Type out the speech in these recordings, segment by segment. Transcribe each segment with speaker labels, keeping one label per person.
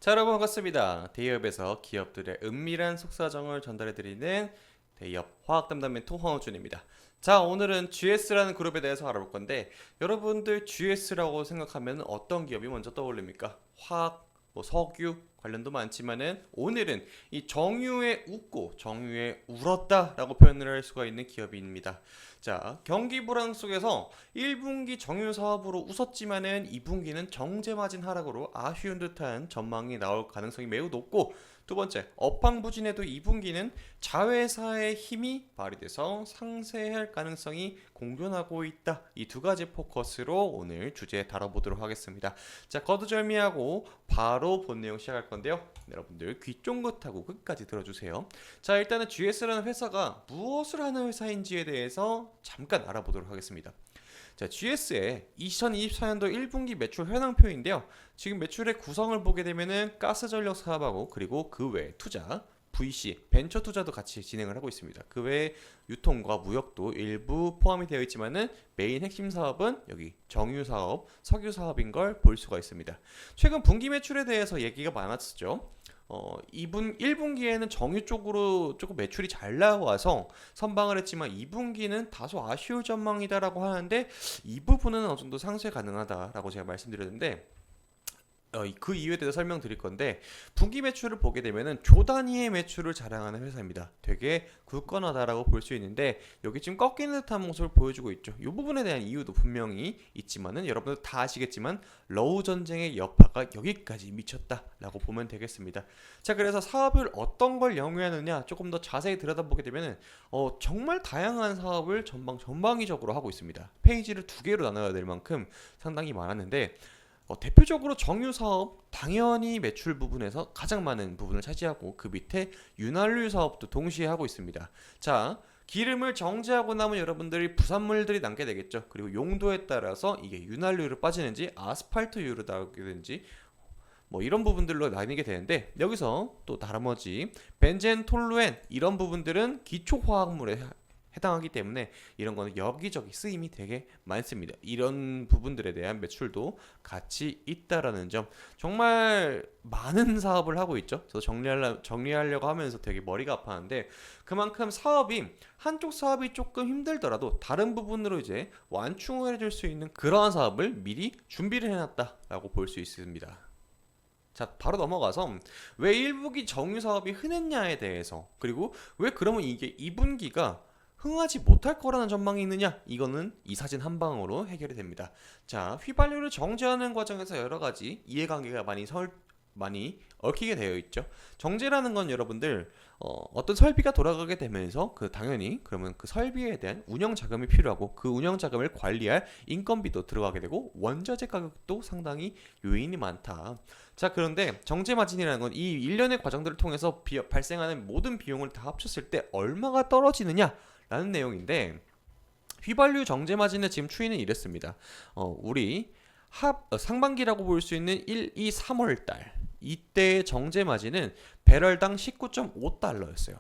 Speaker 1: 자, 여러분 반갑습니다. 대기업에서 기업들의 은밀한 속사정을 전달해드리는 대기업 화학담당 멘토 황호준입니다. 자, 오늘은 GS라는 그룹에 대해서 알아볼 건데, 여러분들 GS라고 생각하면 어떤 기업이 먼저 떠올립니까? 화학, 석유 관련도 많지만은 오늘은 이 정유에 웃고 정유에 울었다라고 표현을 할 수가 있는 기업입니다. 자, 경기 불황 속에서 1분기 정유 사업으로 웃었지만은 2분기는 정제 마진 하락으로 아쉬운 듯한 전망이 나올 가능성이 매우 높고, 두 번째, 업황부진에도 2분기는 자회사의 힘이 발휘돼서 상쇄할 가능성이 공존하고 있다. 이 두 가지 포커스로 오늘 주제 다뤄보도록 하겠습니다. 자, 거두절미하고 바로 본 내용 시작할 건데요. 여러분들 귀 쫑긋하고 끝까지 들어주세요. 자, 일단은 GS라는 회사가 무엇을 하는 회사인지에 대해서 잠깐 알아보도록 하겠습니다. 자, GS의 2024년도 1분기 매출 현황표인데요. 지금 매출의 구성을 보게 되면은 가스전력 사업하고 그리고 그 외 투자, VC, 벤처 투자도 같이 진행을 하고 있습니다. 그 외에 유통과 무역도 일부 포함이 되어 있지만은 메인 핵심 사업은 여기 정유 사업, 석유 사업인 걸 볼 수가 있습니다. 최근 분기 매출에 대해서 얘기가 많았었죠. 1분기에는 정유 쪽으로 조금 매출이 잘 나와서 선방을 했지만 2분기는 다소 아쉬울 전망이다라고 하는데, 이 부분은 어느 정도 상쇄 가능하다라고 제가 말씀드렸는데, 그 이유에 대해서 설명드릴 건데, 분기 매출을 보게 되면은 조 단위의 매출을 자랑하는 회사입니다. 되게 굳건하다라고 볼 수 있는데, 여기 지금 꺾이는 듯한 모습을 보여주고 있죠. 이 부분에 대한 이유도 분명히 있지만은 여러분들 다 아시겠지만 러우 전쟁의 여파가 여기까지 미쳤다라고 보면 되겠습니다. 자, 그래서 사업을 어떤 걸 영위하느냐 조금 더 자세히 들여다보게 되면은 정말 다양한 사업을 전방위적으로 하고 있습니다. 페이지를 두 개로 나눠야 될 만큼 상당히 많았는데, 대표적으로 정유 사업 당연히 매출 부분에서 가장 많은 부분을 차지하고, 그 밑에 윤활유 사업도 동시에 하고 있습니다. 자, 기름을 정제하고 나면 여러분들이 부산물들이 남게 되겠죠. 그리고 용도에 따라서 이게 윤활유로 빠지는지 아스팔트유로 나오게든지 이런 부분들로 나뉘게 되는데, 여기서 또 나머지 벤젠, 톨루엔 이런 부분들은 기초 화학물에 해당하기 때문에 이런 거는 여기저기 쓰임이 되게 많습니다. 이런 부분들에 대한 매출도 같이 있다라는 점, 정말 많은 사업을 하고 있죠. 그래서 정리하려고 하면서 되게 머리가 아파하는데, 그만큼 한쪽 사업이 조금 힘들더라도 다른 부분으로 이제 완충을 해줄 수 있는 그러한 사업을 미리 준비를 해놨다라고 볼 수 있습니다. 자, 바로 넘어가서 왜 1분기 정유 사업이 흔했냐에 대해서, 그리고 왜 그러면 이게 2분기가 흥하지 못할 거라는 전망이 있느냐, 이거는 이 사진 한 방으로 해결이 됩니다. 자, 휘발유를 정제하는 과정에서 여러 가지 이해관계가 많이 얽히게 되어 있죠. 정제라는 건 여러분들 어떤 설비가 돌아가게 되면서 당연히 그러면 그 설비에 대한 운영 자금이 필요하고, 그 운영 자금을 관리할 인건비도 들어가게 되고, 원자재 가격도 상당히 요인이 많다. 자, 그런데 정제 마진이라는 건 이 일련의 과정들을 통해서 발생하는 모든 비용을 다 합쳤을 때 얼마가 떨어지느냐 라는 내용인데, 휘발유 정제 마진의 지금 추이는 이랬습니다. 우리 상반기라고 볼 수 있는 1, 2, 3월 달 이때의 정제 마진은 배럴당 19.5달러였어요.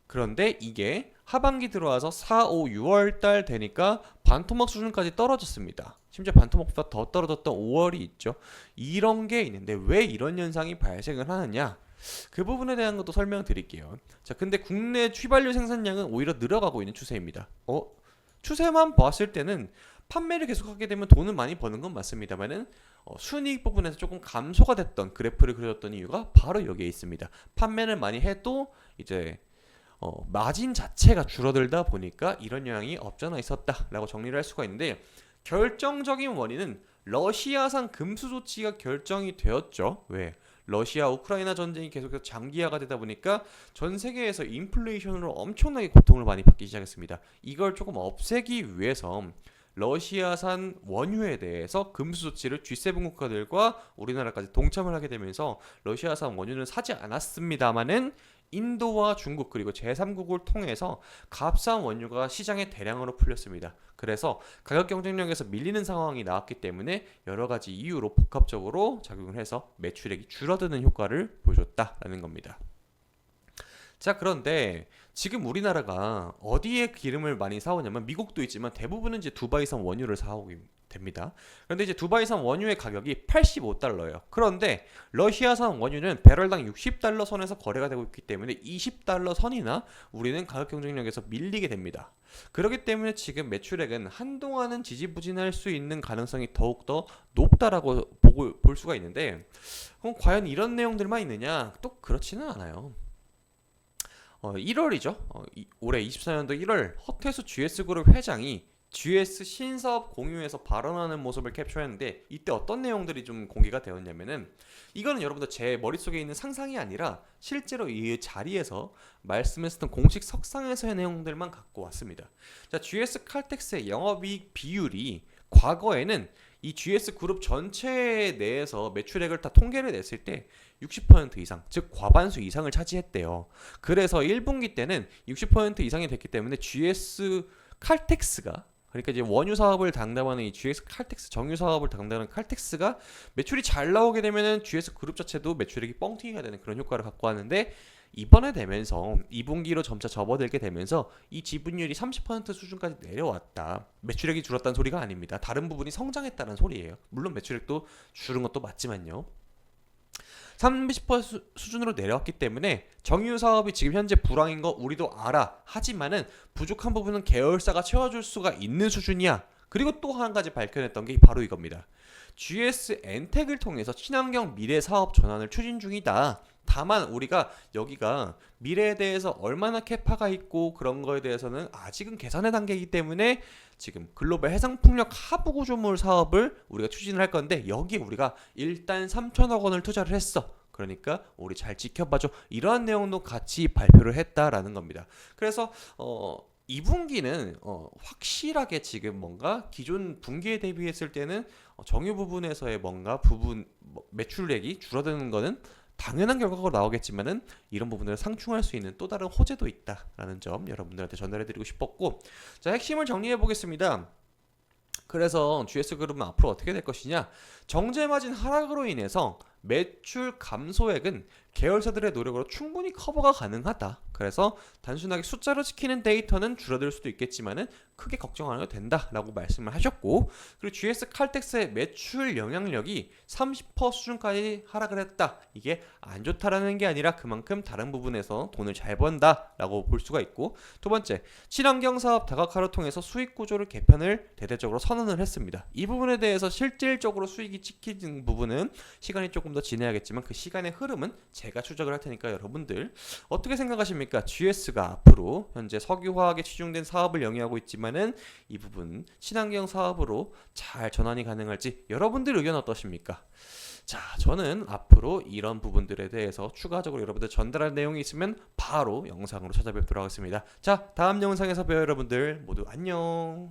Speaker 1: 그런데 이게 하반기 들어와서 4, 5, 6월 달 되니까 반토막 수준까지 떨어졌습니다. 심지어 반토막보다 더 떨어졌던 5월이 있죠. 이런 게 있는데 왜 이런 현상이 발생을 하느냐? 그 부분에 대한 것도 설명드릴게요. 자, 근데 국내 휘발유 생산량은 오히려 늘어가고 있는 추세입니다. 추세만 봤을 때는 판매를 계속하게 되면 돈을 많이 버는 건 맞습니다만은 순이익 부분에서 조금 감소가 됐던 그래프를 그려줬던 이유가 바로 여기에 있습니다. 판매를 많이 해도 이제 마진 자체가 줄어들다 보니까 이런 영향이 없잖아 있었다라고 정리를 할 수가 있는데, 결정적인 원인은 러시아산 금수 조치가 결정이 되었죠. 왜? 러시아 우크라이나 전쟁이 계속해서 장기화가 되다 보니까 전 세계에서 인플레이션으로 엄청나게 고통을 많이 받기 시작했습니다. 이걸 조금 없애기 위해서 러시아산 원유에 대해서 금수 조치를 G7 국가들과 우리나라까지 동참을 하게 되면서 러시아산 원유는 사지 않았습니다만은 인도와 중국 그리고 제3국을 통해서 값싼 원유가 시장에 대량으로 풀렸습니다. 그래서 가격 경쟁력에서 밀리는 상황이 나왔기 때문에 여러 가지 이유로 복합적으로 작용을 해서 매출액이 줄어드는 효과를 보여줬다라는 겁니다. 자, 그런데 지금 우리나라가 어디에 기름을 많이 사오냐면, 미국도 있지만 대부분은 이제 두바이산 원유를 사오기 됩니다. 그런데 이제 두바이산 원유의 가격이 85달러예요. 그런데 러시아산 원유는 배럴당 60달러 선에서 거래가 되고 있기 때문에 20달러 선이나 우리는 가격 경쟁력에서 밀리게 됩니다. 그렇기 때문에 지금 매출액은 한동안은 지지부진할 수 있는 가능성이 더욱더 높다라고 볼 수가 있는데, 그럼 과연 이런 내용들만 있느냐? 또 그렇지는 않아요. 1월이죠. 올해 24년도 1월 허태수 GS그룹 회장이 GS 신사업 공유에서 발언하는 모습을 캡처했는데, 이때 어떤 내용들이 좀 공개가 되었냐면은, 이거는 여러분들 제 머릿속에 있는 상상이 아니라 실제로 이 자리에서 말씀했었던 공식 석상에서의 내용들만 갖고 왔습니다. 자, GS 칼텍스의 영업이익 비율이 과거에는 이 GS 그룹 전체 내에서 매출액을 다 통계를 냈을 때 60% 이상, 즉 과반수 이상을 차지했대요. 그래서 1분기 때는 60% 이상이 됐기 때문에 GS 칼텍스가, 그러니까 이제 원유 사업을 담당하는 이 GS 칼텍스, 정유 사업을 담당하는 칼텍스가 매출이 잘 나오게 되면은 GS 그룹 자체도 매출액이 뻥튀기가 되는 그런 효과를 갖고 왔는데, 이번에 되면서 2분기로 점차 접어들게 되면서 이 지분율이 30% 수준까지 내려왔다. 매출액이 줄었다는 소리가 아닙니다. 다른 부분이 성장했다는 소리예요. 물론 매출액도 줄은 것도 맞지만요. 30% 수준으로 내려왔기 때문에 정유 사업이 지금 현재 불황인 거 우리도 알아. 하지만은 부족한 부분은 계열사가 채워줄 수가 있는 수준이야. 그리고 또 한 가지 밝혀냈던 게 바로 이겁니다. GS 엔텍을 통해서 친환경 미래 사업 전환을 추진 중이다. 다만 우리가 여기가 미래에 대해서 얼마나 캐파가 있고 그런 거에 대해서는 아직은 계산의 단계이기 때문에 지금 글로벌 해상풍력 하부 구조물 사업을 우리가 추진을 할 건데, 여기 우리가 일단 3천억 원을 투자를 했어. 그러니까 우리 잘 지켜봐줘. 이러한 내용도 같이 발표를 했다라는 겁니다. 그래서 2분기는 확실하게 지금 뭔가 기존 분기에 대비했을 때는 정유 부분에서의 뭔가 매출액이 줄어드는 거는 당연한 결과가 나오겠지만은, 이런 부분을 상충할 수 있는 또 다른 호재도 있다라는 점 여러분들한테 전달해드리고 싶었고, 자, 핵심을 정리해 보겠습니다. 그래서 GS그룹은 앞으로 어떻게 될 것이냐? 정제마진 하락으로 인해서 매출 감소액은 계열사들의 노력으로 충분히 커버가 가능하다. 그래서 단순하게 숫자로 지키는 데이터는 줄어들 수도 있겠지만은 크게 걱정 안 해도 된다라고 말씀을 하셨고, 그리고 GS 칼텍스의 매출 영향력이 30% 수준까지 하락을 했다. 이게 안 좋다라는 게 아니라 그만큼 다른 부분에서 돈을 잘 번다라고 볼 수가 있고, 두 번째, 친환경 사업 다각화를 통해서 수익 구조를 개편을 대대적으로 선언을 했습니다. 이 부분에 대해서 실질적으로 수익이 찍히는 부분은 시간이 조금 더 지나야겠지만 그 시간의 흐름은 제가 추적을 할 테니까 여러분들 어떻게 생각하십니까? GS가 앞으로 현재 석유화학에 치중된 사업을 영위하고 있지만은 이 부분 친환경 사업으로 잘 전환이 가능할지 여러분들 의견 어떠십니까? 자, 저는 앞으로 이런 부분들에 대해서 추가적으로 여러분들 전달할 내용이 있으면 바로 영상으로 찾아뵙도록 하겠습니다. 자, 다음 영상에서 봬요. 여러분들 모두 안녕.